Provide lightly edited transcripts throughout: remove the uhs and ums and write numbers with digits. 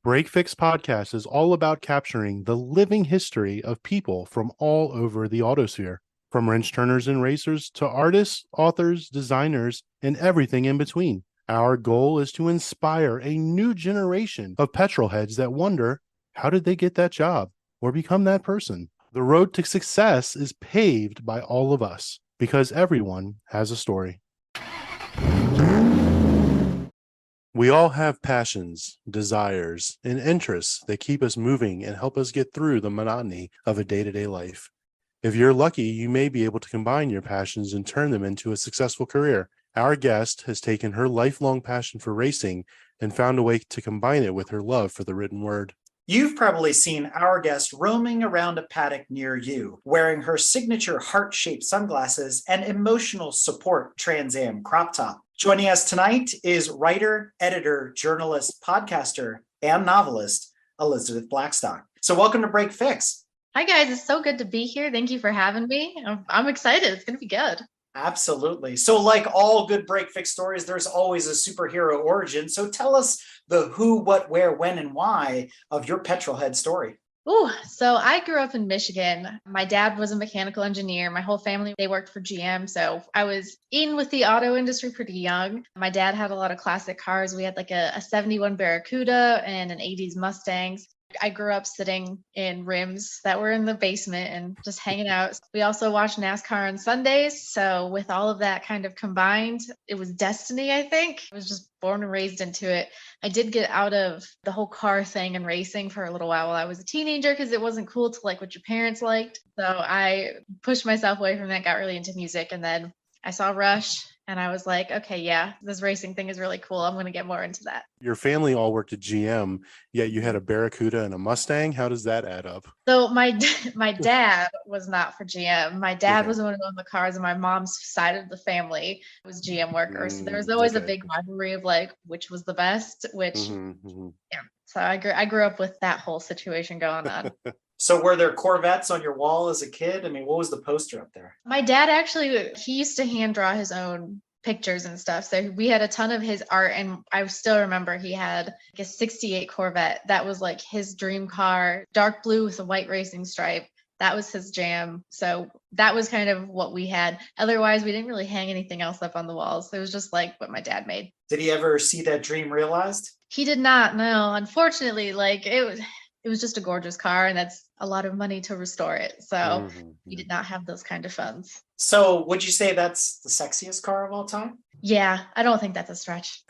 Break Fix Podcast is all about capturing the living history of people from all over the autosphere, from wrench turners and racers to artists, authors, designers, and everything in between. Our goal is to inspire a new generation of petrol heads that wonder, how did they get that job or become that person? The road to success is paved by all of us because everyone has a story. We all have passions, desires, and interests that keep us moving and help us get through the monotony of a day-to-day life. If you're lucky, you may be able to combine your passions and turn them into a successful career. Our guest has taken her lifelong passion for racing and found a way to combine it with her love for the written word. You've probably seen our guest roaming around a paddock near you, wearing her signature heart-shaped sunglasses and emotional support Trans Am crop top. Joining us tonight is writer, editor, journalist, podcaster, and novelist, Elizabeth Blackstock. So welcome to Break Fix. Hi guys, it's so good to be here. Thank you for having me. I'm excited. It's going to be good. Absolutely. So like all good Break Fix stories, there's always a superhero origin. So tell us the who, what, where, when, and why of your petrolhead story. So I grew up in Michigan. My dad was a mechanical engineer. My whole family, they worked for GM. So I was in with the auto industry pretty young. My dad had a lot of classic cars. We had like a 71 Barracuda and an 80s Mustangs. I grew up sitting in rims that were in the basement and just hanging out. We also watched NASCAR on Sundays. So with all of that kind of combined, it was destiny, I think. I was just born and raised into it. I did get out of the whole car thing and racing for a little while I was a teenager because it wasn't cool to like what your parents liked. So I pushed myself away from that, got really into music. And then I saw Rush and I was like, okay, yeah, this racing thing is really cool. I'm going to get more into that. Your family all worked at GM, yet you had a Barracuda and a Mustang. How does that add up? So my dad was not for GM. My dad was the one who owned the cars, and my mom's side of the family was GM workers. So there was always a big rivalry of like which was the best, which yeah. So I grew up with that whole situation going on. So were there Corvettes on your wall as a kid? I mean, what was the poster up there? My dad actually, he used to hand draw his own pictures and stuff. So we had a ton of his art, and I still remember he had like a 68 Corvette. That was like his dream car, dark blue with a white racing stripe. That was his jam. So that was kind of what we had. Otherwise, we didn't really hang anything else up on the walls. It was just like what my dad made. Did he ever see that dream realized? He did not, no. Unfortunately, like it was just a gorgeous car, and that's a lot of money to restore it. So we did not have those kind of funds. So would you say that's the sexiest car of all time? Yeah, I don't think that's a stretch.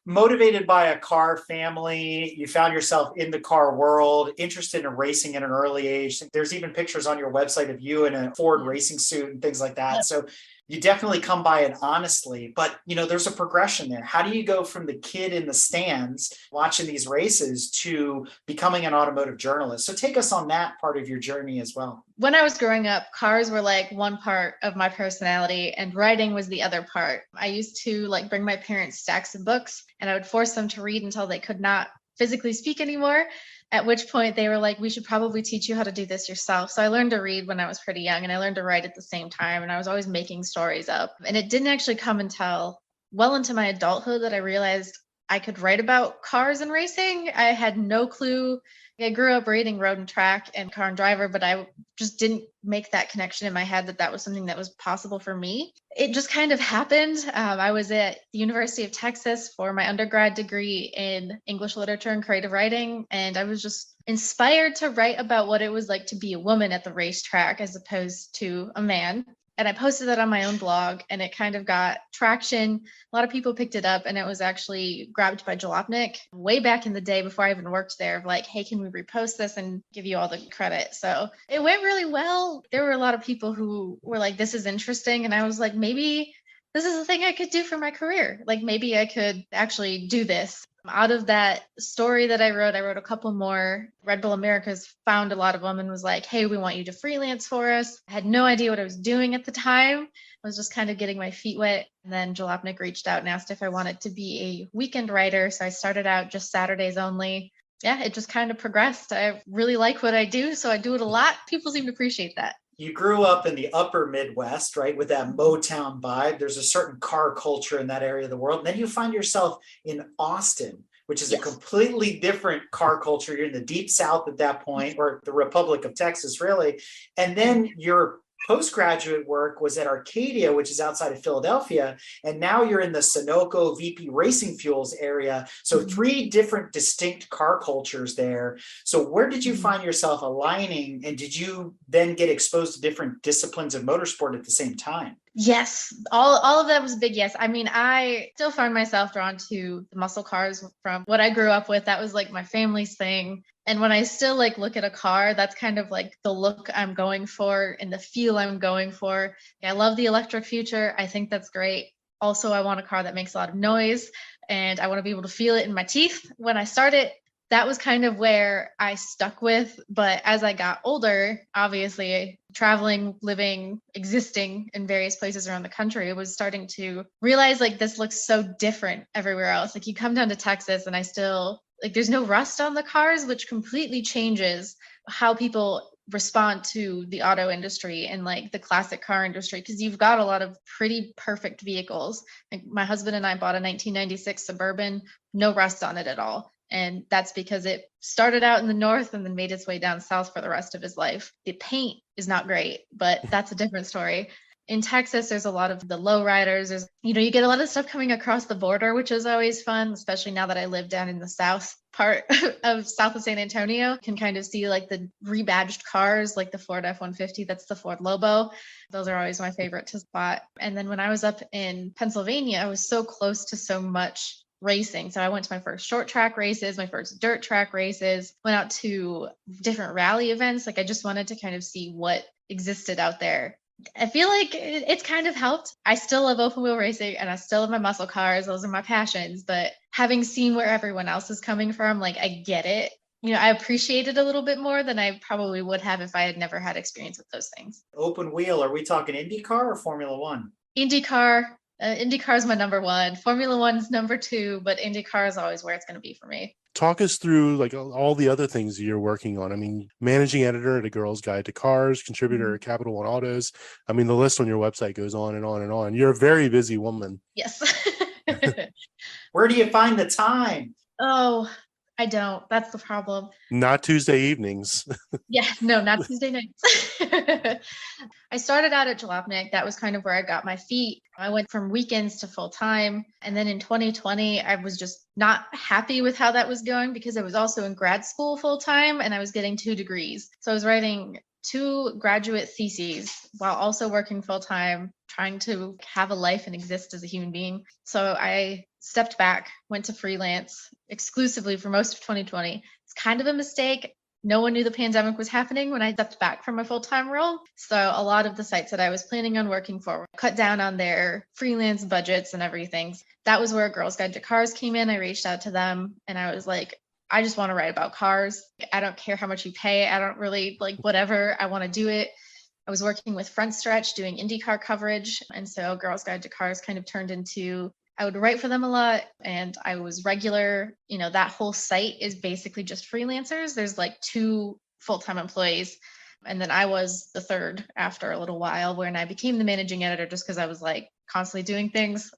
Motivated by a car family, you found yourself in the car world, interested in racing at an early age. There's even pictures on your website of you in a Ford racing suit and things like that. So you definitely come by it honestly, but there's a progression there. How do you go from the kid in the stands watching these races to becoming an automotive journalist? So take us on that part of your journey as well. When I was growing up, cars were like one part of my personality and writing was the other part. I used to like bring my parents stacks of books and I would force them to read until they could not physically speak anymore. At which point they were like, we should probably teach you how to do this yourself. So I learned to read when I was pretty young and I learned to write at the same time. And I was always making stories up. And it didn't actually come until well into my adulthood that I realized I could write about cars and racing. I had no clue. I grew up reading Road and Track and Car and Driver, but I just didn't make that connection in my head that that was something that was possible for me. It just kind of happened. I was at the University of Texas for my undergrad degree in English literature and creative writing, and I was just inspired to write about what it was like to be a woman at the racetrack as opposed to a man. And I posted that on my own blog and it kind of got traction. A lot of people picked it up and it was actually grabbed by Jalopnik way back in the day before I even worked there. Like, hey, can we repost this and give you all the credit? So it went really well. There were a lot of people who were like, this is interesting. And I was like, maybe this is a thing I could do for my career. Like maybe I could actually do this. Out of that story that I wrote a couple more. Red Bull Americas found a lot of them and was like, hey, we want you to freelance for us. I had no idea what I was doing at the time. I was just kind of getting my feet wet. And then Jalopnik reached out and asked if I wanted to be a weekend writer. So I started out just Saturdays only. Yeah, it just kind of progressed. I really like what I do, so I do it a lot. People seem to appreciate that. You grew up in the upper Midwest, right, with that Motown vibe. There's a certain car culture in that area of the world. And then you find yourself in Austin, which is a Yes. completely different car culture. You're in the deep South at that point, or the Republic of Texas, really. And then your postgraduate work was at Arcadia, which is outside of Philadelphia. And now you're in the Sunoco VP Racing Fuels area. So three different distinct car cultures there. So where did you find yourself aligning? And did you then get exposed to different disciplines of motorsport at the same time? Yes, all of that was a big yes. I mean, I still find myself drawn to the muscle cars from what I grew up with. That was like my family's thing. And when I still like look at a car, that's kind of like the look I'm going for and the feel I'm going for. I love the electric future. I think that's great. Also, I want a car that makes a lot of noise and I want to be able to feel it in my teeth when I start it. That was kind of where I stuck with. But as I got older, obviously traveling, living, existing in various places around the country, I was starting to realize like this looks so different everywhere else. Like you come down to Texas and I still like there's no rust on the cars, which completely changes how people respond to the auto industry and like the classic car industry, because you've got a lot of pretty perfect vehicles. Like my husband and I bought a 1996 Suburban, no rust on it at all. And that's because it started out in the north and then made its way down south for the rest of his life. The paint is not great, but that's a different story. In Texas, there's a lot of the low riders. There's, you get a lot of stuff coming across the border, which is always fun, especially now that I live down in the south part of south of San Antonio. You can kind of see like the rebadged cars, like the Ford F-150, that's the Ford Lobo. Those are always my favorite to spot. And then when I was up in Pennsylvania, I was so close to so much racing. So I went to my first short track races, my first dirt track races, went out to different rally events. Like I just wanted to kind of see what existed out there. I feel like it's kind of helped. I still love open wheel racing and I still love my muscle cars. Those are my passions. But having seen where everyone else is coming from, like I get it. I appreciate it a little bit more than I probably would have if I had never had experience with those things. Open wheel, are we talking IndyCar or Formula One? IndyCar. IndyCar is my number one. Formula One's number two, but IndyCar is always where it's going to be for me. Talk us through like all the other things you're working on. I mean, managing editor at A Girl's Guide to Cars, contributor at Capital One Autos. I mean, the list on your website goes on and on and on. You're a very busy woman. Yes. Where do you find the time? Oh, I don't. That's the problem. Not Tuesday evenings. Yeah, no, not Tuesday nights. I started out at Jalopnik. That was kind of where I got my feet. I went from weekends to full time. And then in 2020, I was just not happy with how that was going because I was also in grad school full time and I was getting 2 degrees. So I was writing 2 graduate theses while also working full time, trying to have a life and exist as a human being. So I stepped back, went to freelance exclusively for most of 2020. It's kind of a mistake. No one knew the pandemic was happening when I stepped back from my full-time role. So a lot of the sites that I was planning on working for cut down on their freelance budgets and everything. That was where Girls Guide to Cars came in. I reached out to them and I was like, I just want to write about cars. I don't care how much you pay. I don't really like whatever. I want to do it. I was working with Front Stretch doing IndyCar coverage. And so Girls Guide to Cars kind of turned into, I would write for them a lot and I was regular. That whole site is basically just freelancers. There's like 2 full-time employees. And then I was the third after a little while when I became the managing editor just because I was like constantly doing things.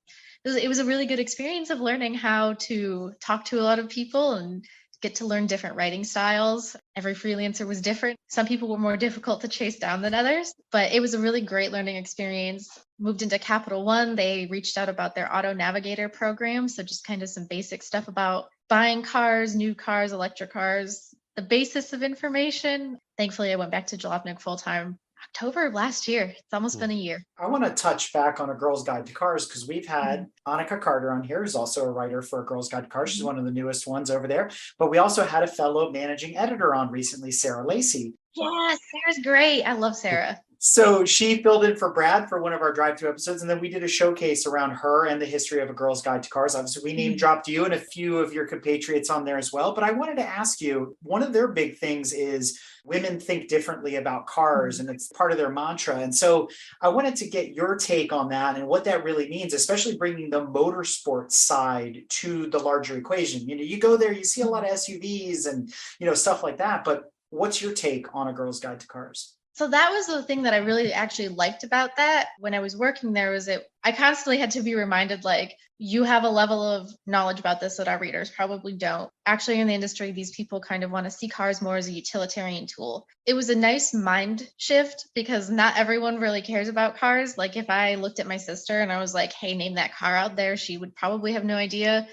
It was a really good experience of learning how to talk to a lot of people and get to learn different writing styles. Every freelancer was different. Some people were more difficult to chase down than others, but it was a really great learning experience. Moved into Capital One. They reached out about their Auto Navigator program. So just kind of some basic stuff about buying cars, new cars, electric cars, the basis of information. Thankfully, I went back to Jalopnik full-time October of last year. It's almost been a year. I want to touch back on A Girl's Guide to Cars because we've had Annika Carter on here, who's also a writer for A Girl's Guide to Cars. She's one of the newest ones over there. But we also had a fellow managing editor on recently, Sarah Lacey. Yeah, Sarah's great. I love Sarah. So she filled in for Brad for one of our drive-through episodes, and then we did a showcase around her and the history of A Girl's Guide to Cars. Obviously, we name dropped you and a few of your compatriots on there as well. But I wanted to ask you, one of their big things is women think differently about cars, and it's part of their mantra. And so I wanted to get your take on that and what that really means, especially bringing the motorsport side to the larger equation. You go there, you see a lot of SUVs and stuff like that. But what's your take on A Girl's Guide to Cars? So that was the thing that I really actually liked about that when I was working there was I constantly had to be reminded, like, you have a level of knowledge about this that our readers probably don't. Actually, in the industry, these people kind of want to see cars more as a utilitarian tool. It was a nice mind shift because not everyone really cares about cars. Like if I looked at my sister and I was like, hey, name that car out there, she would probably have no idea.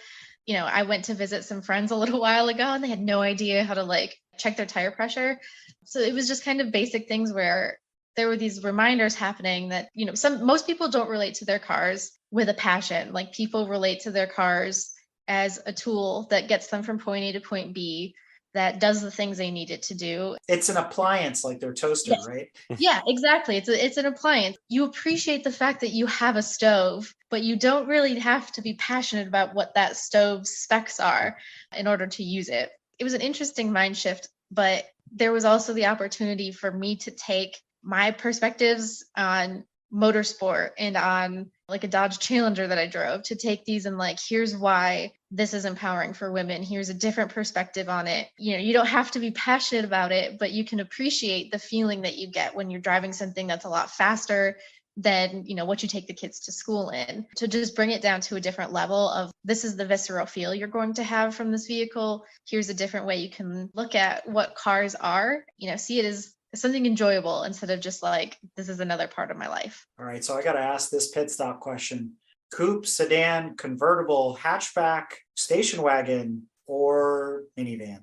I went to visit some friends a little while ago and they had no idea how to like check their tire pressure. So it was just kind of basic things where there were these reminders happening that, most people don't relate to their cars with a passion. Like people relate to their cars as a tool that gets them from point A to point B, that does the things they need it to do. It's an appliance like their toaster, Yes. right? Yeah, exactly. It's an appliance. You appreciate the fact that you have a stove, but you don't really have to be passionate about what that stove's specs are in order to use it. It was an interesting mind shift, but there was also the opportunity for me to take my perspectives on motorsport and on like a Dodge Challenger that I drove, to take these and like, here's why this is empowering for women. Here's a different perspective on it. You don't have to be passionate about it, but you can appreciate the feeling that you get when you're driving something that's a lot faster than, what you take the kids to school in, to just bring it down to a different level of, this is the visceral feel you're going to have from this vehicle. Here's a different way you can look at what cars are, see it as something enjoyable instead of just like, this is another part of my life. All right, so I got to ask this pit stop question. Coupe, sedan, convertible, hatchback, station wagon, or minivan?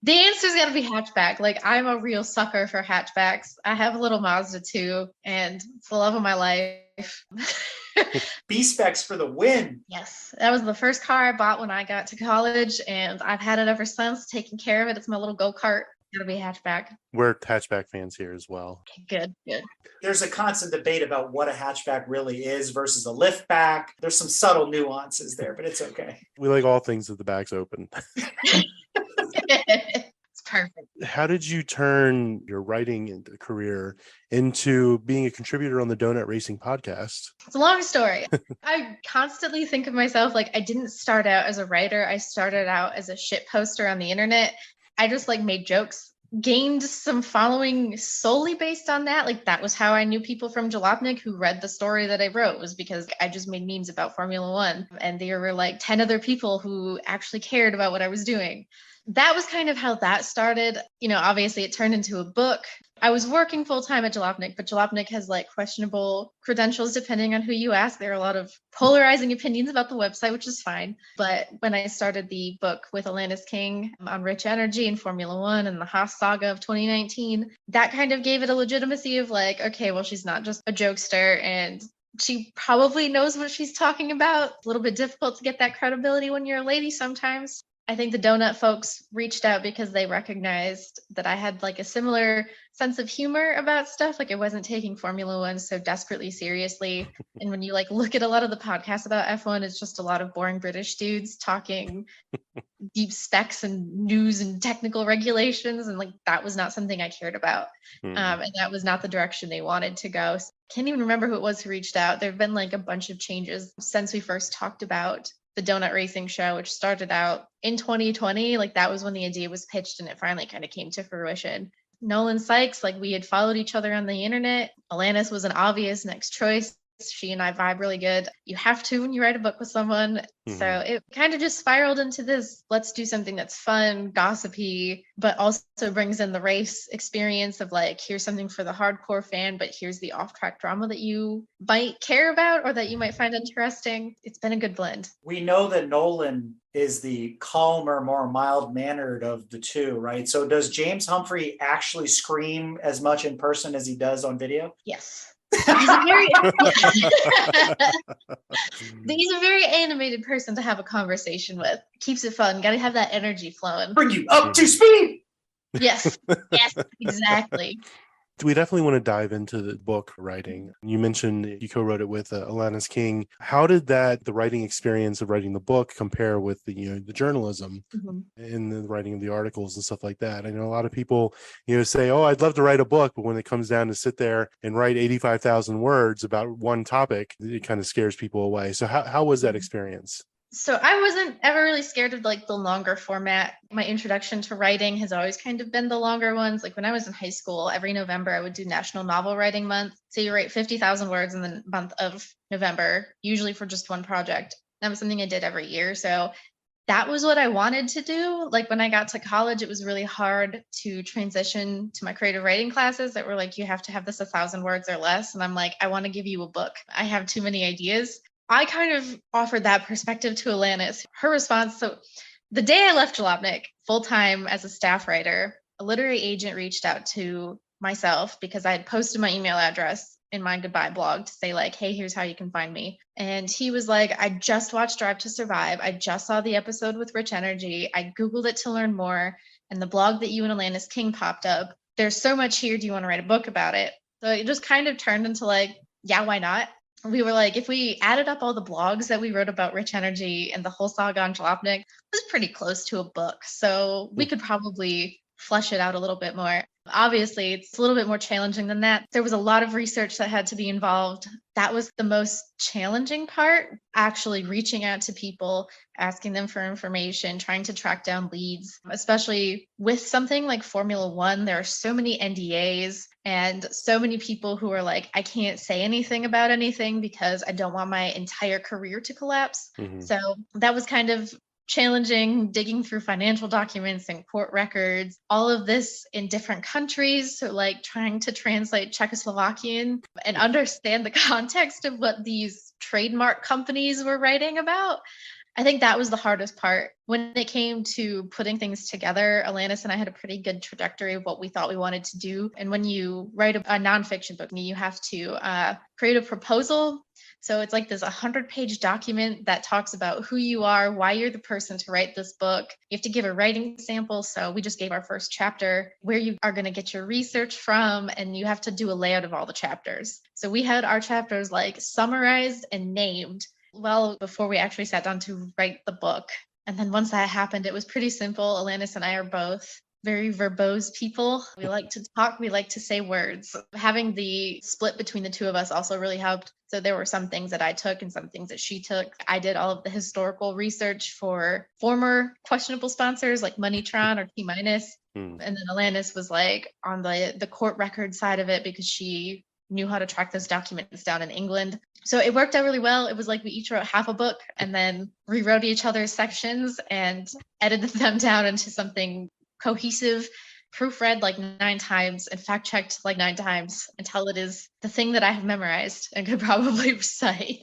The answer's got to be hatchback. Like, I'm a real sucker for hatchbacks. I have a little Mazda 2, and it's the love of my life. B-specs for the win. Yes, that was the first car I bought when I got to college, and I've had it ever since, taking care of it. It's my little go-kart. Got to be hatchback. We're hatchback fans here as well. Okay, good. There's a constant debate about what a hatchback really is versus a liftback. There's some subtle nuances there, but it's okay. We like all things that the back's open. It's perfect. How did you turn your writing career into being a contributor on the Donut Racing podcast? It's a long story. I constantly think of myself like I didn't start out as a writer. I started out as a shit poster on the internet. I just like made jokes, gained some following solely based on that. Like that was how I knew people from Jalopnik who read the story that I wrote, was because I just made memes about Formula One. And there were like 10 other people who actually cared about what I was doing. That was kind of how that started. Obviously it turned into a book. I was working full time at Jalopnik, but Jalopnik has like questionable credentials depending on who you ask. There are a lot of polarizing opinions about the website, which is fine. But when I started the book with Alanis King on Rich Energy and Formula One and the Haas saga of 2019, that kind of gave it a legitimacy of like, okay, well, she's not just a jokester and she probably knows what she's talking about. A little bit difficult to get that credibility when you're a lady sometimes. I think the donut folks reached out because they recognized that I had like a similar sense of humor about stuff. Like I wasn't taking Formula One so desperately seriously. And when you like look at a lot of the podcasts about F1, it's just a lot of boring British dudes talking deep specs and news and technical regulations. And like, that was not something I cared about. And that was not the direction they wanted to go. So I can't even remember who it was who reached out. There've been like a bunch of changes since we first talked about the Donut Racing show, which started out in 2020. Like that was when the idea was pitched and it finally kind of came to fruition. Nolan Sykes, like we had followed each other on the internet. Alanis was an obvious next choice. She and I vibe really good. You have to when you write a book with someone. So it kind of just spiraled into this, let's do something that's fun, gossipy, but also brings in the race experience of like, here's something for the hardcore fan, but here's the off-track drama that you might care about or that you might find interesting. It's been a good blend. We know that Nolan is the calmer, more mild-mannered of the two, right? So does James Humphrey actually scream as much in person as he does on video? Yes. He's a very he's a very animated person to have a conversation with. Keeps it fun. Got to have that energy flowing. Bring you up to speed. Yes, exactly. We definitely want to dive into the book writing. You mentioned you co-wrote it with Alanis King. How did the writing experience of writing the book compare with the journalism in the writing of the articles and stuff like that? I know a lot of people, say, oh, I'd love to write a book, but when it comes down to sit there and write 85,000 words about one topic, it kind of scares people away. So how was that experience? So I wasn't ever really scared of like the longer format. My introduction to writing has always kind of been the longer ones. Like when I was in high school, every November I would do National Novel Writing Month. So you write 50,000 words in the month of November, usually for just one project. That was something I did every year. So that was what I wanted to do. Like when I got to college, it was really hard to transition to my creative writing classes that were like, you have to have this 1,000 words or less. And I'm like, I want to give you a book. I have too many ideas. I kind of offered that perspective to Alanis. Her response, so the day I left Jalopnik full-time as a staff writer, a literary agent reached out to myself because I had posted my email address in my goodbye blog to say like, hey, here's how you can find me. And he was like, I just watched Drive to Survive. I just saw the episode with Rich Energy. I Googled it to learn more. And the blog that you and Alanis King popped up. There's so much here. Do you want to write a book about it? So it just kind of turned into like, yeah, why not? We were like, if we added up all the blogs that we wrote about Rich Energy and the whole saga on Jalopnik, it was pretty close to a book. So we could probably flesh it out a little bit more. Obviously, it's a little bit more challenging than that. There was a lot of research that had to be involved. That was the most challenging part, actually reaching out to people, asking them for information, trying to track down leads, especially with something like Formula One. There are so many NDAs and so many people who are like, I can't say anything about anything because I don't want my entire career to collapse. So that was kind of challenging, digging through financial documents and court records, all of this in different countries. So like trying to translate Czechoslovakian and understand the context of what these trademark companies were writing about. I think that was the hardest part. When it came to putting things together, Alanis and I had a pretty good trajectory of what we thought we wanted to do. And when you write a nonfiction book, you have to create a proposal. So it's like this 100-page document that talks about who you are, why you're the person to write this book. You have to give a writing sample. So we just gave our first chapter, where you are going to get your research from, and you have to do a layout of all the chapters. So we had our chapters like summarized and named well before we actually sat down to write the book. And then once that happened, it was pretty simple. Alanis and I are both very verbose people. We like to talk, we like to say words. Having the split between the two of us also really helped. So there were some things that I took and some things that she took. I did all of the historical research for former questionable sponsors like Moneytron or T-Minus. And then Alanis was like on the court record side of it because she knew how to track those documents down in England. So it worked out really well. It was like we each wrote half a book and then rewrote each other's sections and edited them down into something cohesive, proofread like 9 times and fact checked like 9 times until it is the thing that I have memorized and could probably recite.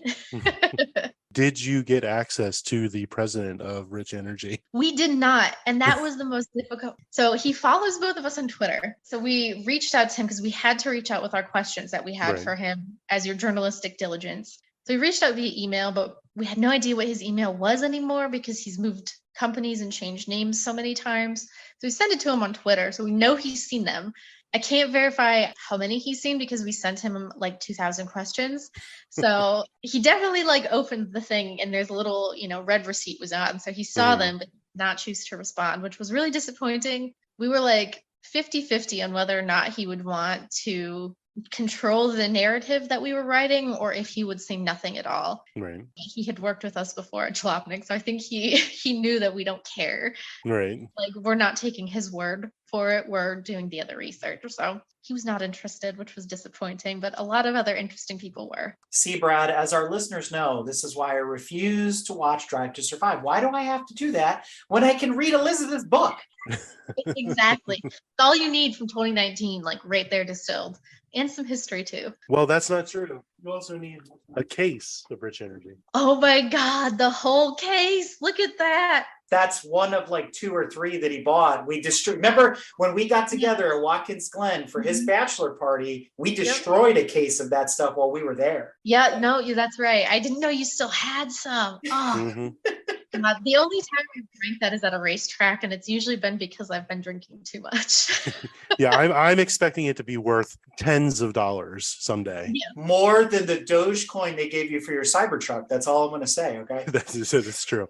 Did you get access to the president of Rich Energy? We did not. And that was the most difficult. So he follows both of us on Twitter. So we reached out to him because we had to reach out with our questions that we had for him as your journalistic diligence. So we reached out via email, but we had no idea what his email was anymore because he's moved companies and changed names so many times. So we sent it to him on Twitter. So we know he's seen them. I can't verify how many he's seen because we sent him like 2,000 questions. So he definitely like opened the thing and there's a little, red receipt was on. So he saw them, but did not choose to respond, which was really disappointing. We were like 50-50 on whether or not he would want to control the narrative that we were writing or if he would say nothing at all. Right. He had worked with us before at Jalopnik, so I think he knew that we don't care. Right. Like we're not taking his word for it. We're doing the other research. So he was not interested, which was disappointing, but a lot of other interesting people were. See, Brad, as our listeners know, this is why I refuse to watch Drive to Survive. Why do I have to do that when I can read Elizabeth's book? Exactly. It's all you need from 2019, like right there distilled. And some history too. Well, that's not true. You also need a case of Rich Energy. Oh my God, the whole case. Look at that. That's one of like 2 or 3 that he bought. Remember when we got together at Watkins Glen for his bachelor party, we destroyed a case of that stuff while we were there. Yeah, no, that's right. I didn't know you still had some. Oh. The only time I've drank that is at a racetrack, and it's usually been because I've been drinking too much. Yeah, I'm expecting it to be worth tens of dollars someday. Yeah. More than the Dogecoin they gave you for your Cybertruck. That's all I'm going to say. Okay. That's true.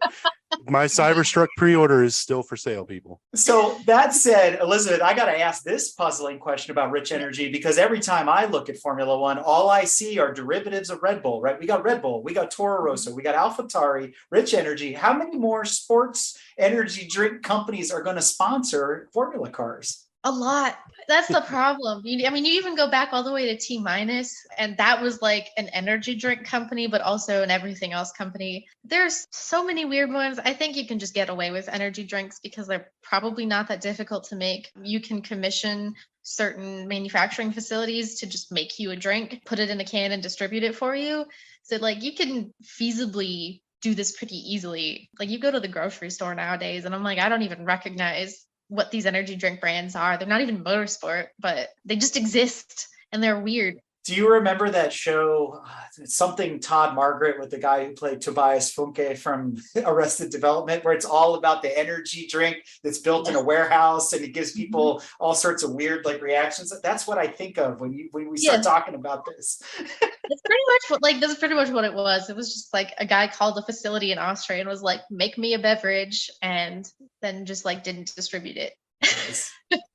My Cybertruck pre-order is still for sale, people. So that said, Elizabeth, I got to ask this puzzling question about Rich Energy, because every time I look at Formula One, all I see are derivatives of Red Bull, right? We got Red Bull, we got Toro Rosso, we got AlphaTauri, Rich Energy. How many more sports energy drink companies are going to sponsor Formula cars? A lot. That's the problem. I mean, you even go back all the way to T minus, and that was like an energy drink company, but also an everything else company. There's so many weird ones. I think you can just get away with energy drinks because they're probably not that difficult to make. You can commission certain manufacturing facilities to just make you a drink, put it in a can and distribute it for you. So like you can feasibly do this pretty easily. Like you go to the grocery store nowadays and I'm like, I don't even recognize what these energy drink brands are. They're not even motorsport, but they just exist and they're weird. Do you remember that show, something Todd Margaret with the guy who played Tobias Funke from Arrested Development, where it's all about the energy drink that's built in a warehouse and it gives people all sorts of weird like reactions? That's what I think of when we start talking about this. That's pretty much what it was. It was just like a guy called a facility in Austria and was like, make me a beverage, and then just like didn't distribute it.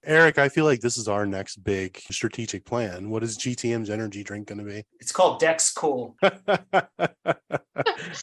Eric, I feel like this is our next big strategic plan. What is GTM's energy drink going to be? It's called Dex Cool.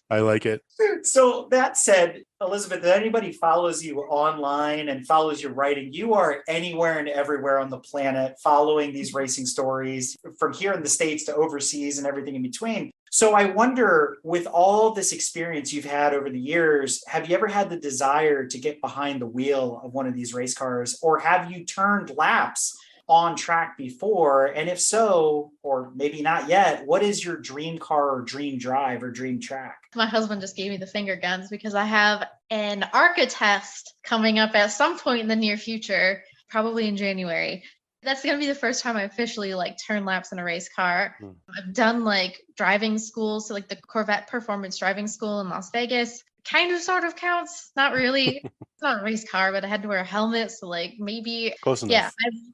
I like it. So that said, Elizabeth, if anybody follows you online and follows your writing, you are anywhere and everywhere on the planet following these racing stories from here in the States to overseas and everything in between. So I wonder, with all this experience you've had over the years, have you ever had the desire to get behind the wheel of one of these race cars, or have you turned laps on track before? And if so, or maybe not yet, what is your dream car or dream drive or dream track? My husband just gave me the finger guns because I have an ARCA test coming up at some point in the near future, probably in January. That's going to be the first time I officially like turn laps in a race car. I've done like driving school. So like the Corvette performance driving school in Las Vegas kind of sort of counts. Not really. It's not a race car, but I had to wear a helmet. So like maybe, close enough. Yeah,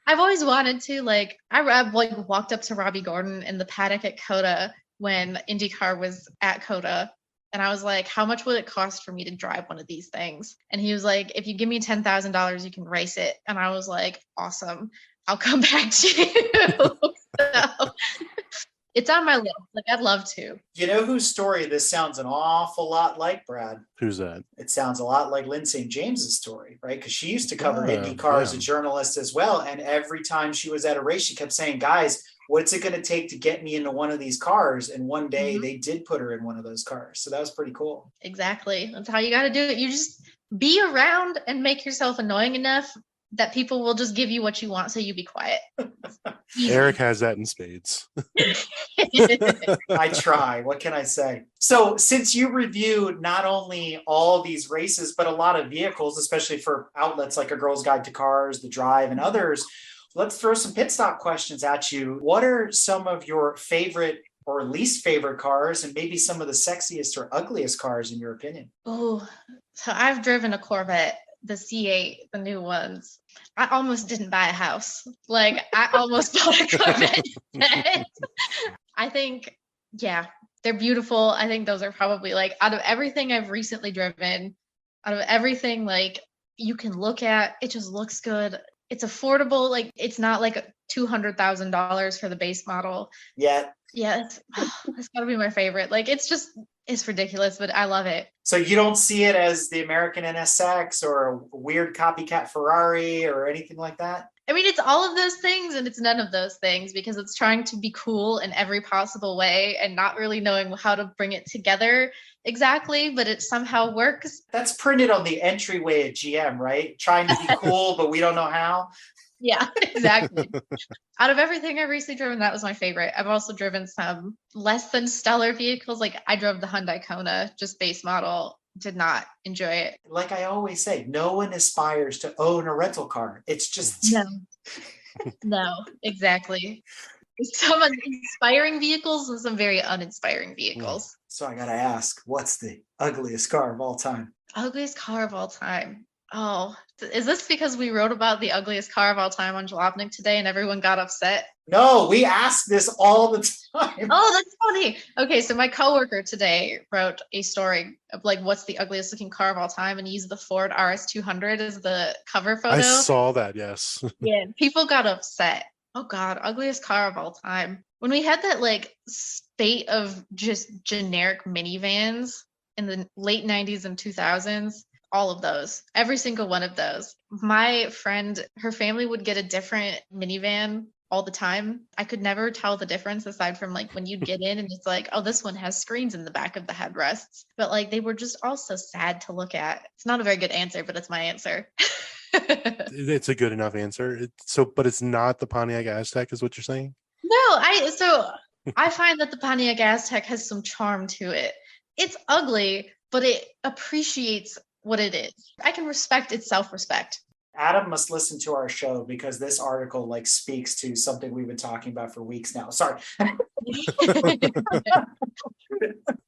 I've always wanted to like, I've like walked up to Robbie Gordon in the paddock at COTA when IndyCar was at COTA. And I was like, how much would it cost for me to drive one of these things? And he was like, if you give me $10,000, you can race it. And I was like, awesome. I'll come back to you. So, it's on my list. Like, I'd love to. You know whose story this sounds an awful lot like, Brad? Who's that? It sounds a lot like Lynn St. James's story, right? Because she used to cover IndyCar as a journalist as well. And every time she was at a race, she kept saying, guys, what's it going to take to get me into one of these cars? And one day they did put her in one of those cars. So that was pretty cool. Exactly. That's how you got to do it. You just be around and make yourself annoying enough that people will just give you what you want, so you be quiet. Eric has that in spades. I try. What can I say? So since you reviewed not only all these races, but a lot of vehicles, especially for outlets like A Girl's Guide to Cars, The Drive, and others, let's throw some pit stop questions at you. What are some of your favorite or least favorite cars, and maybe some of the sexiest or ugliest cars in your opinion? Oh, so I've driven a Corvette, the C8, the new ones. I almost didn't buy a house. Like, I almost bought a Corvette. I think, yeah, they're beautiful. I think those are probably like, out of everything I've recently driven, out of everything like you can look at, it just looks good. It's affordable. Like, it's not like $200,000 for the base model. Yeah. Yeah, it's gotta be my favorite. Like, it's ridiculous, but I love it. So you don't see it as the American NSX or a weird copycat Ferrari or anything like that? I mean, it's all of those things and it's none of those things, because it's trying to be cool in every possible way and not really knowing how to bring it together exactly, but it somehow works. That's printed on the entryway at GM, right? Trying to be cool, but we don't know how. Yeah, exactly. Out of everything I've recently driven, that was my favorite. I've also driven some less than stellar vehicles. Like, I drove the Hyundai Kona, just base model. Did not enjoy it. Like I always say, no one aspires to own a rental car. It's just... No, exactly. Some inspiring vehicles and some very uninspiring vehicles. So I got to ask, what's the ugliest car of all time? Ugliest car of all time. Oh, is this because we wrote about the ugliest car of all time on Jalopnik today and everyone got upset? No, we ask this all the time. Oh, that's funny. Okay, so my coworker today wrote a story of like what's the ugliest looking car of all time and used the Ford RS200 as the cover photo. I saw that, yes. Yeah, people got upset. Oh God, ugliest car of all time. When we had that like spate of just generic minivans in the late 90s and 2000s, all of those, every single one of those. My friend, her family would get a different minivan all the time. I could never tell the difference aside from like when you'd get in and it's like, oh, this one has screens in the back of the headrests. But like they were just all so sad to look at. It's not a very good answer, but it's my answer. It's a good enough answer. But it's not the Pontiac Aztec, is what you're saying? No, I find that the Pontiac Aztec has some charm to it. It's ugly, but it appreciates what it is. I can respect its self-respect. Adam must listen to our show because this article like speaks to something we've been talking about for weeks now. Sorry.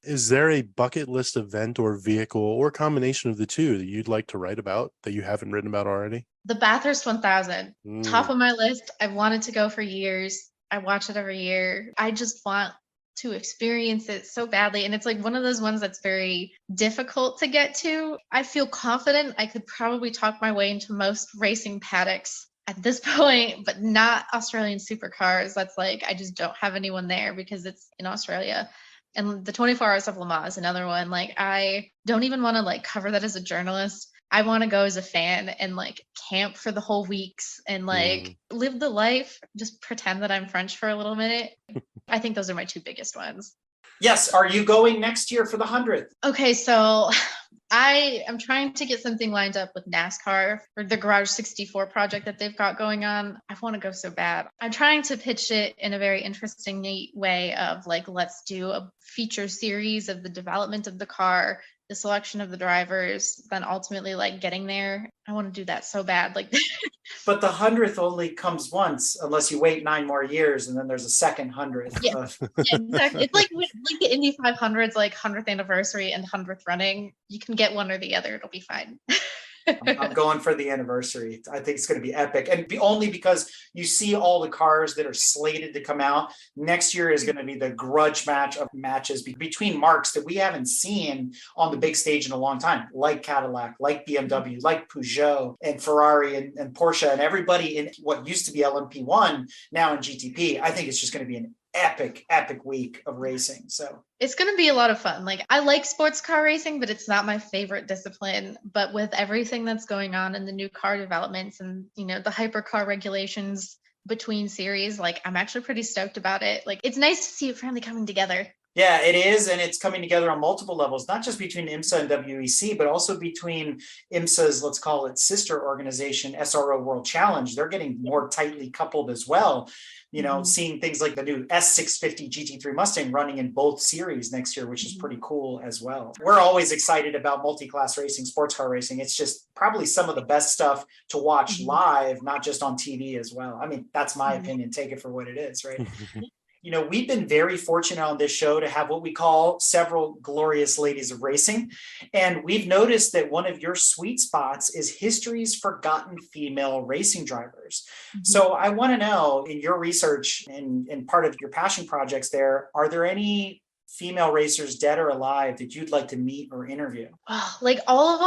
Is there a bucket list event or vehicle or combination of the two that you'd like to write about that you haven't written about already? The Bathurst 1000, top of my list. I've wanted to go for years. I watch it every year. I just want to experience it so badly. And it's like one of those ones that's very difficult to get to. I feel confident I could probably talk my way into most racing paddocks at this point, but not Australian supercars. That's like, I just don't have anyone there because it's in Australia. And the 24 Hours of Le Mans is another one. Like, I don't even want to like cover that as a journalist. I want to go as a fan and like camp for the whole weeks and like live the life, just pretend that I'm French for a little minute. I think those are my two biggest ones. Yes. Are you going next year for the 100th? Okay, so I am trying to get something lined up with NASCAR for the Garage 64 project that they've got going on. I want to go so bad. I'm trying to pitch it in a very interesting, neat way of like, let's do a feature series of the development of the car, the selection of the drivers, then ultimately like getting there. I want to do that so bad. Like, but the 100th only comes once unless you wait 9 more years and then there's a second 100th. Yeah, exactly. It's like the Indy 500's like 100th anniversary and 100th running. You can get one or the other. It'll be fine. I'm going for the anniversary. I think it's going to be epic. And only because you see all the cars that are slated to come out. Next year is going to be the grudge match of matches between marques that we haven't seen on the big stage in a long time, like Cadillac, like BMW, like Peugeot and Ferrari and Porsche and everybody in what used to be LMP1, now in GTP. I think it's just going to be an epic week of racing. So it's going to be a lot of fun. Like, I like sports car racing, but it's not my favorite discipline. But with everything that's going on in the new car developments and, you know, the hypercar regulations between series, like, I'm actually pretty stoked about it. Like, it's nice to see it finally coming together. Yeah, it is. And it's coming together on multiple levels, not just between IMSA and WEC, but also between IMSA's, let's call it sister organization, SRO World Challenge. They're getting more tightly coupled as well. You know, seeing things like the new S650 GT3 Mustang running in both series next year, which is pretty cool as well. We're always excited about multi-class racing, sports car racing. It's just probably some of the best stuff to watch live, not just on TV as well. I mean, that's my opinion. Take it for what it is, right? You know, we've been very fortunate on this show to have what we call several glorious ladies of racing. And we've noticed that one of your sweet spots is history's forgotten female racing drivers. So I want to know, in your research and part of your passion projects there, are there any female racers, dead or alive, that you'd like to meet or interview? Oh, like all of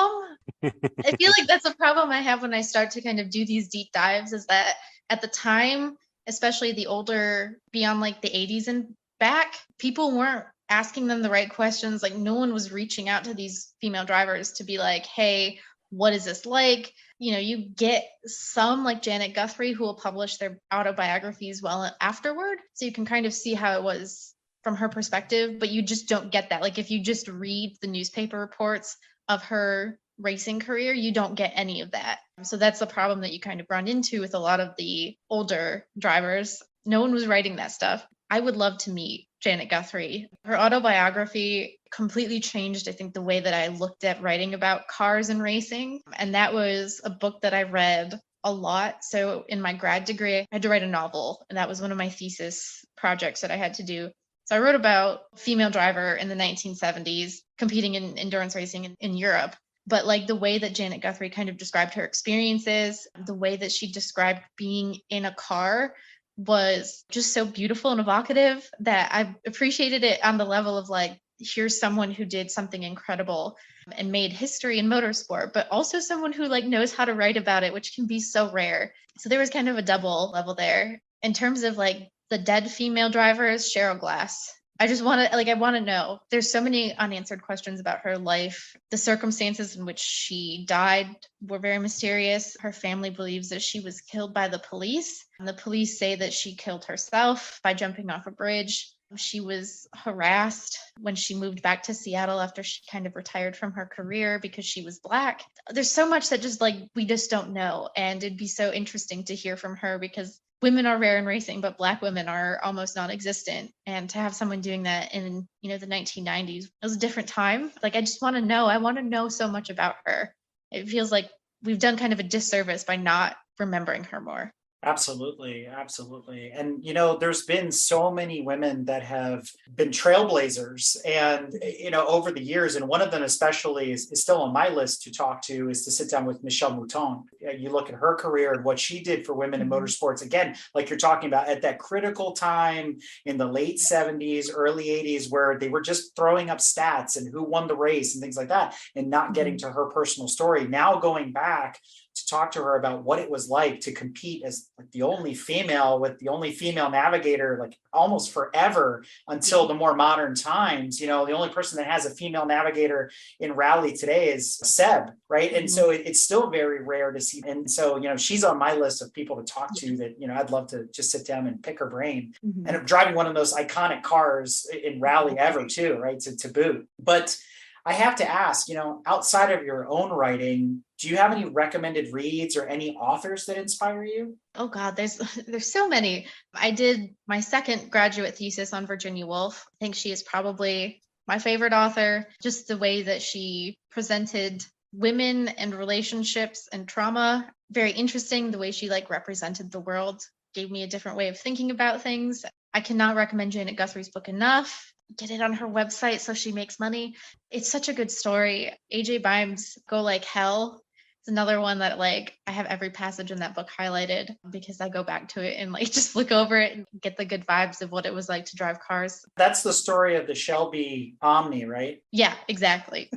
them? I feel like that's a problem I have when I start to kind of do these deep dives, is that at the time, especially the older, beyond like the 80s and back, people weren't asking them the right questions. Like, no one was reaching out to these female drivers to be like, hey, what is this like? You know, you get some like Janet Guthrie who will publish their autobiographies well afterward. So you can kind of see how it was from her perspective, but you just don't get that. Like, if you just read the newspaper reports of her racing career, you don't get any of that. So that's the problem that you kind of run into with a lot of the older drivers. No one was writing that stuff. I would love to meet Janet Guthrie. Her autobiography completely changed, I think, the way that I looked at writing about cars and racing. And that was a book that I read a lot. So in my grad degree, I had to write a novel, and that was one of my thesis projects that I had to do. So I wrote about a female driver in the 1970s competing in endurance racing in Europe. But like the way that Janet Guthrie kind of described her experiences, the way that she described being in a car was just so beautiful and evocative that I appreciated it on the level of like, here's someone who did something incredible and made history in motorsport, but also someone who like knows how to write about it, which can be so rare. So there was kind of a double level there. In terms of like the dead female drivers, Cheryl Glass. I just want to I want to know. There's so many unanswered questions about her life. The circumstances in which she died were very mysterious. Her family believes that she was killed by the police. And the police say that she killed herself by jumping off a bridge. She was harassed when she moved back to Seattle after she kind of retired from her career because she was Black. There's so much that just like we just don't know. And it'd be so interesting to hear from her because women are rare in racing, but Black women are almost non-existent. And to have someone doing that in, the 1990s, it was a different time. Like, I just want to know. I want to know so much about her. It feels like we've done kind of a disservice by not remembering her more. Absolutely. Absolutely. And, there's been so many women that have been trailblazers and, over the years, and one of them especially is still on my list to talk to is to sit down with Michelle Mouton. You look at her career and what she did for women in motorsports, again, like you're talking about at that critical time in the late 70s, early 80s, where they were just throwing up stats and who won the race and things like that, and not getting to her personal story. Now going back to talk to her about what it was like to compete as like the only female with the only female navigator, like almost forever until the more modern times. The only person that has a female navigator in rally today is Seb, right? And so it's still very rare to see. And so, she's on my list of people to talk to that, I'd love to just sit down and pick her brain. And driving one of those iconic cars in rally ever too, right? To boot. But I have to ask, outside of your own writing, do you have any recommended reads or any authors that inspire you? Oh God, there's so many. I did my second graduate thesis on Virginia Woolf. I think she is probably my favorite author. Just the way that she presented women and relationships and trauma, very interesting. The way she represented the world gave me a different way of thinking about things. I cannot recommend Janet Guthrie's book enough. Get it on her website so she makes money. It's such a good story. AJ Bimes' Go Like Hell. It's another one that I have every passage in that book highlighted because I go back to it and just look over it and get the good vibes of what it was like to drive cars. That's the story of the Shelby Omni, right? Yeah, exactly.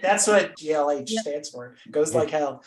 That's what GLH stands for. Goes like hell.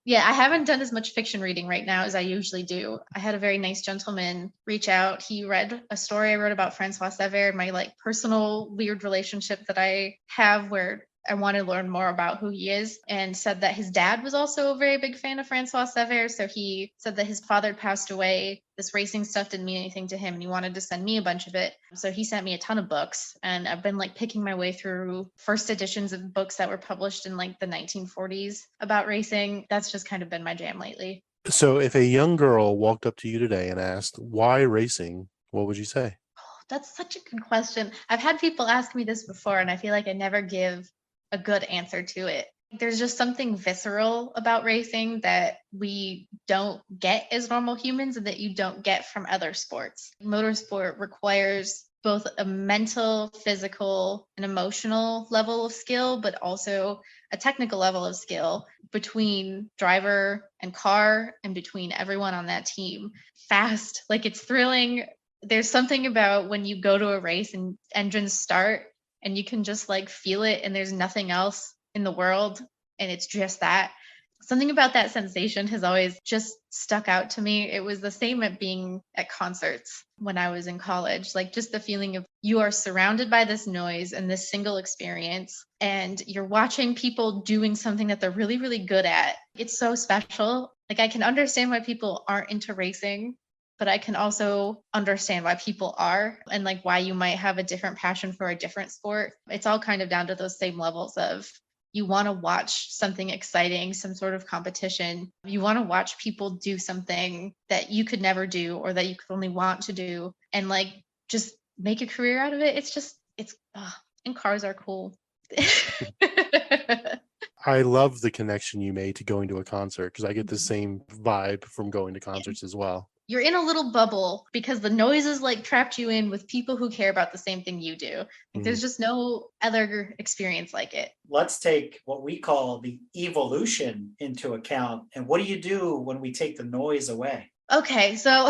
Yeah, I haven't done as much fiction reading right now as I usually do. I had a very nice gentleman reach out. He read a story I wrote about Francois Sever, my personal weird relationship that I have where I want to learn more about who he is, and said that his dad was also a very big fan of Francois Sever. So he said that his father passed away. This racing stuff didn't mean anything to him, and he wanted to send me a bunch of it. So he sent me a ton of books, and I've been picking my way through first editions of books that were published in the 1940s about racing. That's just kind of been my jam lately. So if a young girl walked up to you today and asked, why racing, what would you say? Oh, that's such a good question. I've had people ask me this before, and I feel like I never give a good answer to it. There's just something visceral about racing that we don't get as normal humans and that you don't get from other sports. Motorsport requires both a mental, physical, and emotional level of skill, but also a technical level of skill between driver and car and between everyone on that team. Fast, it's thrilling. There's something about when you go to a race and engines start and you can just feel it and there's nothing else in the world and it's just that. Something about that sensation has always just stuck out to me. It was the same at being at concerts when I was in college, just the feeling of you are surrounded by this noise and this single experience and you're watching people doing something that they're really, really good at. It's so special. I can understand why people aren't into racing, but I can also understand why people are and why you might have a different passion for a different sport. It's all kind of down to those same levels of you want to watch something exciting, some sort of competition. You want to watch people do something that you could never do or that you could only want to do and just make a career out of it. And cars are cool. I love the connection you made to going to a concert because I get the same vibe from going to concerts as well. you're in a little bubble because the noises like trapped you in with people who care about the same thing you do. Like, there's just no other experience like it. Let's take what we call the evolution into account. And what do you do when we take the noise away? Okay, so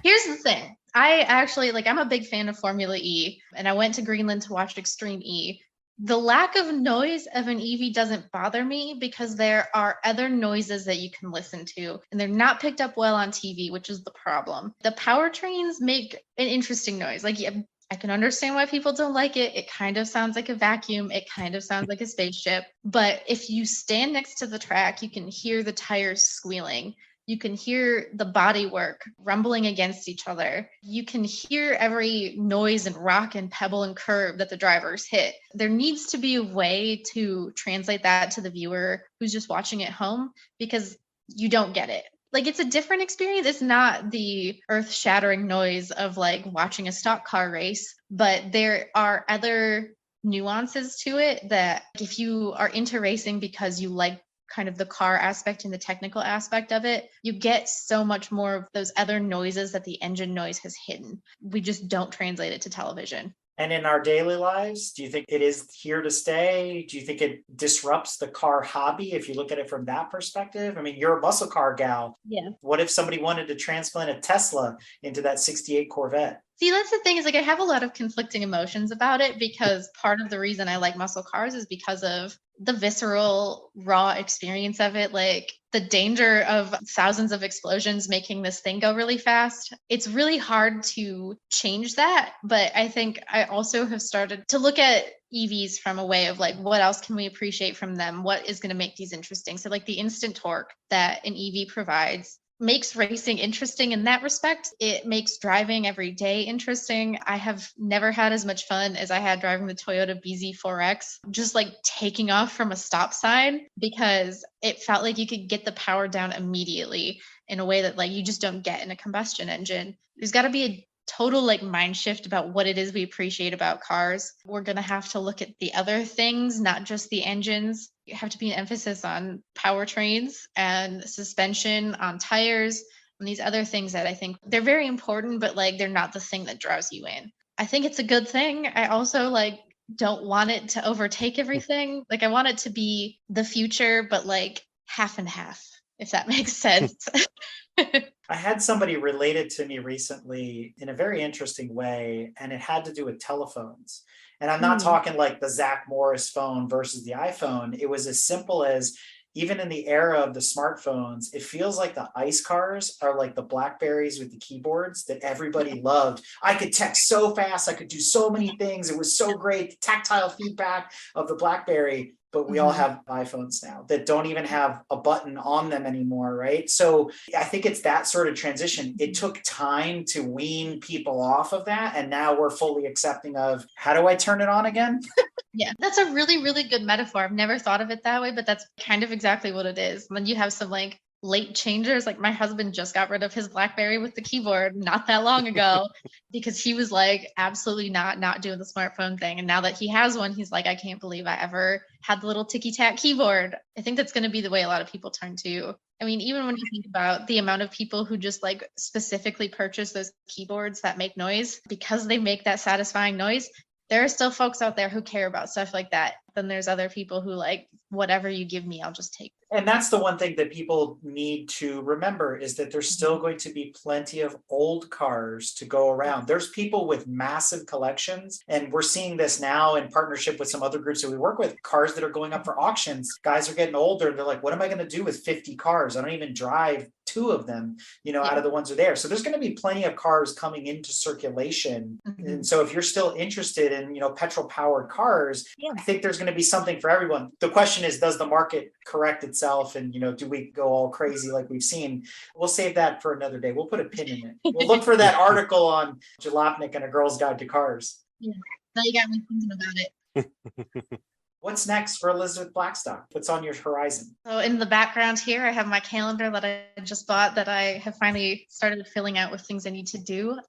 here's the thing. I actually, I'm a big fan of Formula E, and I went to Greenland to watch Extreme E. The lack of noise of an EV doesn't bother me because there are other noises that you can listen to, and they're not picked up well on TV, which is the problem. The powertrains make an interesting noise. Yeah, I can understand why people don't like it. It kind of sounds like a vacuum. It kind of sounds like a spaceship. But if you stand next to the track, you can hear the tires squealing. You can hear the bodywork rumbling against each other. You can hear every noise and rock and pebble and curve that the drivers hit. There needs to be a way to translate that to the viewer who's just watching at home, because you don't get it. It's a different experience. It's not the earth-shattering noise of watching a stock car race, but there are other nuances to it that if you are into racing because you like kind of the car aspect and the technical aspect of it, you get so much more of those other noises that the engine noise has hidden. We just don't translate it to television. And in our daily lives, do you think it is here to stay? Do you think it disrupts the car hobby if you look at it from that perspective? I mean, you're a muscle car gal. Yeah. What if somebody wanted to transplant a Tesla into that 68 Corvette? See, that's the thing, is I have a lot of conflicting emotions about it, because part of the reason I like muscle cars is because of the visceral, raw experience of it. The danger of thousands of explosions making this thing go really fast. It's really hard to change that. But I think I also have started to look at EVs from a way of what else can we appreciate from them? What is going to make these interesting? So the instant torque that an EV provides makes racing interesting in that respect. It makes driving every day interesting. I have never had as much fun as I had driving the Toyota BZ4X, just taking off from a stop sign, because it felt like you could get the power down immediately in a way that you just don't get in a combustion engine. There's got to be a total mind shift about what it is we appreciate about cars. We're going to have to look at the other things, not just the engines. You have to be an emphasis on powertrains and suspension, on tires, and these other things that I think they're very important, but they're not the thing that draws you in. I think it's a good thing. I also don't want it to overtake everything. I want it to be the future, but half and half, if that makes sense. I had somebody relate it to me recently in a very interesting way, and it had to do with telephones. And I'm not talking the Zach Morris phone versus the iPhone. It was as simple as, even in the era of the smartphones, it feels like the ICE cars are like the Blackberries with the keyboards that everybody loved. I could text so fast. I could do so many things. It was so great. The tactile feedback of the Blackberry. But we all have iPhones now that don't even have a button on them anymore, right? So I think it's that sort of transition. It took time to wean people off of that. And now we're fully accepting of, how do I turn it on again? Yeah, that's a really, really good metaphor. I've never thought of it that way, but that's kind of exactly what it is. When you have some late changers, my husband just got rid of his BlackBerry with the keyboard not that long ago because he was absolutely not doing the smartphone thing. And now that he has one, he's I can't believe I ever had the little ticky-tack keyboard. I think that's going to be the way a lot of people turn to. I mean, even when you think about the amount of people who just specifically purchase those keyboards that make noise because they make that satisfying noise, there are still folks out there who care about stuff like that. Then there's other people who whatever you give me, I'll just take. And that's the one thing that people need to remember, is that there's still going to be plenty of old cars to go around. There's people with massive collections, and we're seeing this now in partnership with some other groups that we work with, cars that are going up for auctions. Guys are getting older. They're what am I going to do with 50 cars? I don't even drive 2 of them, out of the ones that are there. So there's going to be plenty of cars coming into circulation. And so if you're still interested in, petrol powered cars, I think there's going to be something for everyone. The question is, does the market correct itself? And, do we go all crazy like we've seen? We'll save that for another day. We'll put a pin in it. We'll look for that article on Jalopnik and A Girl's Guide to Cars. Yeah, now you got me thinking about it. What's next for Elizabeth Blackstock? What's on your horizon? So in the background here, I have my calendar that I just bought that I have finally started filling out with things I need to do.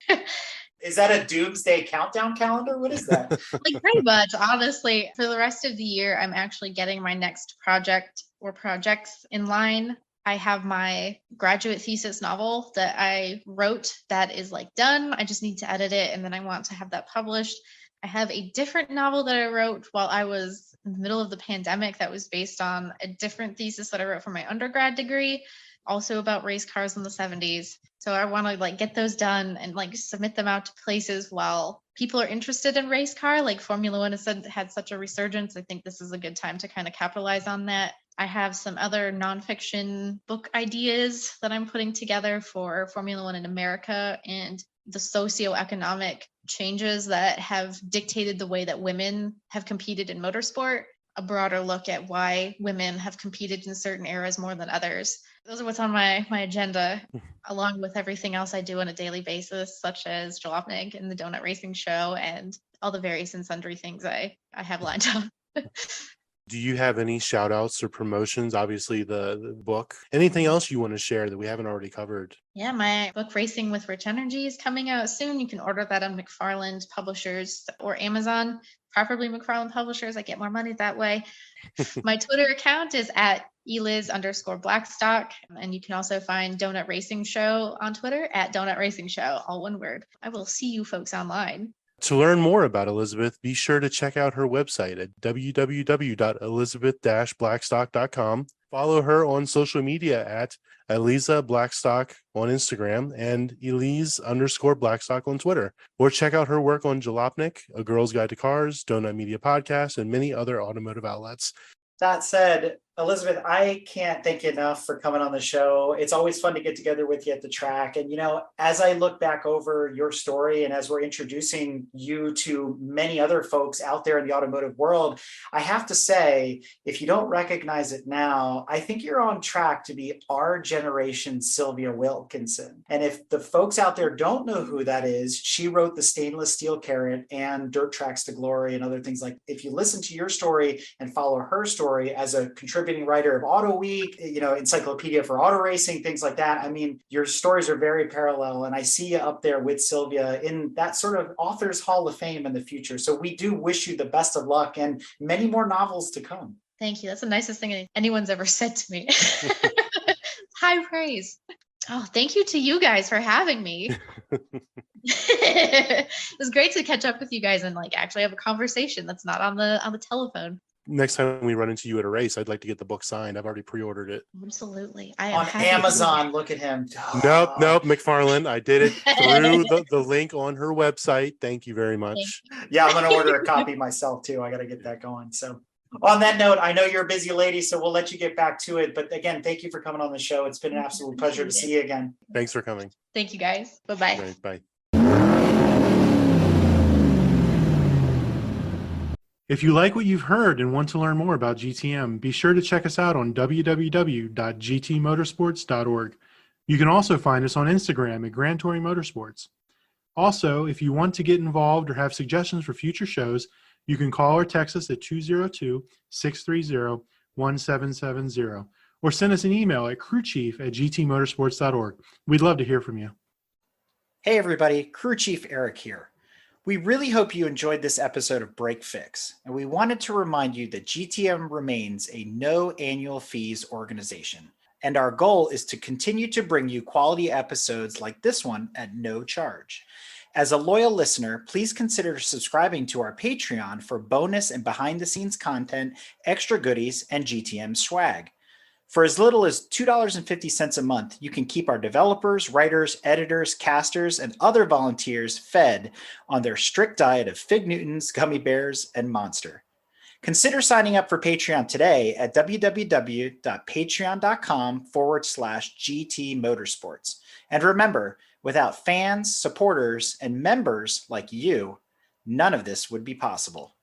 Is that a doomsday countdown calendar? What is that? Pretty much, honestly. For the rest of the year, I'm actually getting my next project or projects in line. I have my graduate thesis novel that I wrote that is like done. I just need to edit it, and then I want to have that published. I have a different novel that I wrote while I was in the middle of the pandemic that was based on a different thesis that I wrote for my undergrad degree, also about race cars in the 70s. So I want to like get those done and like submit them out to places while people are interested in race car. Like Formula One has had such a resurgence. I think this is a good time to kind of capitalize on that. I have some other nonfiction book ideas that I'm putting together for Formula One in America and the socioeconomic changes that have dictated the way that women have competed in motorsport, a broader look at why women have competed in certain eras more than others. Those are what's on my agenda, along with everything else I do on a daily basis, such as Jalopnik and the Donut Racing Show and all the various and sundry things I have lined up. Do you have any shout outs or promotions? Obviously, the book. Anything else you want to share that we haven't already covered? Yeah, my book Racing with Rich Energy is coming out soon. You can order that on McFarland Publishers or Amazon, preferably McFarland Publishers. I get more money that way. My Twitter account is at Eliz_Blackstock. And you can also find Donut Racing Show on Twitter at Donut Racing Show, all one word. I will see you folks online. To learn more about Elizabeth, be sure to check out her website at www.elizabeth-blackstock.com. Follow her on social media at Eliza Blackstock on Instagram and Eliz_Blackstock on Twitter. Or check out her work on Jalopnik, A Girl's Guide to Cars, Donut Media Podcast, and many other automotive outlets. That said, Elizabeth, I can't thank you enough for coming on the show. It's always fun to get together with you at the track. And, as I look back over your story and as we're introducing you to many other folks out there in the automotive world, I have to say, if you don't recognize it now, I think you're on track to be our generation Sylvia Wilkinson. And if the folks out there don't know who that is, she wrote the Stainless Steel Carrot and Dirt Tracks to Glory and other things like. If you listen to your story and follow her story as a contributing writer of Auto Week, Encyclopedia for Auto Racing, things like that. I mean, your stories are very parallel, and I see you up there with Sylvia in that sort of author's hall of fame in the future. So we do wish you the best of luck and many more novels to come. Thank you. That's the nicest thing anyone's ever said to me. High praise. Oh, thank you to you guys for having me. It was great to catch up with you guys and actually have a conversation that's not on the telephone. Next time we run into you at a race, I'd like to get the book signed. I've already pre-ordered it. Absolutely. On Amazon, look at him. Nope, McFarland. I did it through the link on her website. Thank you very much. Yeah, I'm going to order a copy myself too. I got to get that going. So on that note, I know you're a busy lady, so we'll let you get back to it. But again, thank you for coming on the show. It's been an absolute pleasure to see you again. Thanks for coming. Thank you, guys. Bye-bye. Right, bye. If you like what you've heard and want to learn more about GTM, be sure to check us out on www.gtmotorsports.org. You can also find us on Instagram at Grand Touring Motorsports. Also, if you want to get involved or have suggestions for future shows, you can call or text us at 202-630-1770 or send us an email at crewchief@gtmotorsports.org. We'd love to hear from you. Hey everybody, Crew Chief Eric here. We really hope you enjoyed this episode of Break Fix, and we wanted to remind you that GTM remains a no annual fees organization, and our goal is to continue to bring you quality episodes like this one at no charge. As a loyal listener, please consider subscribing to our Patreon for bonus and behind-the-scenes content, extra goodies, and GTM swag. For as little as $2.50 a month, you can keep our developers, writers, editors, casters, and other volunteers fed on their strict diet of Fig Newtons, gummy bears, and Monster. Consider signing up for Patreon today at www.patreon.com/GT Motorsports. And remember, without fans, supporters, and members like you, none of this would be possible.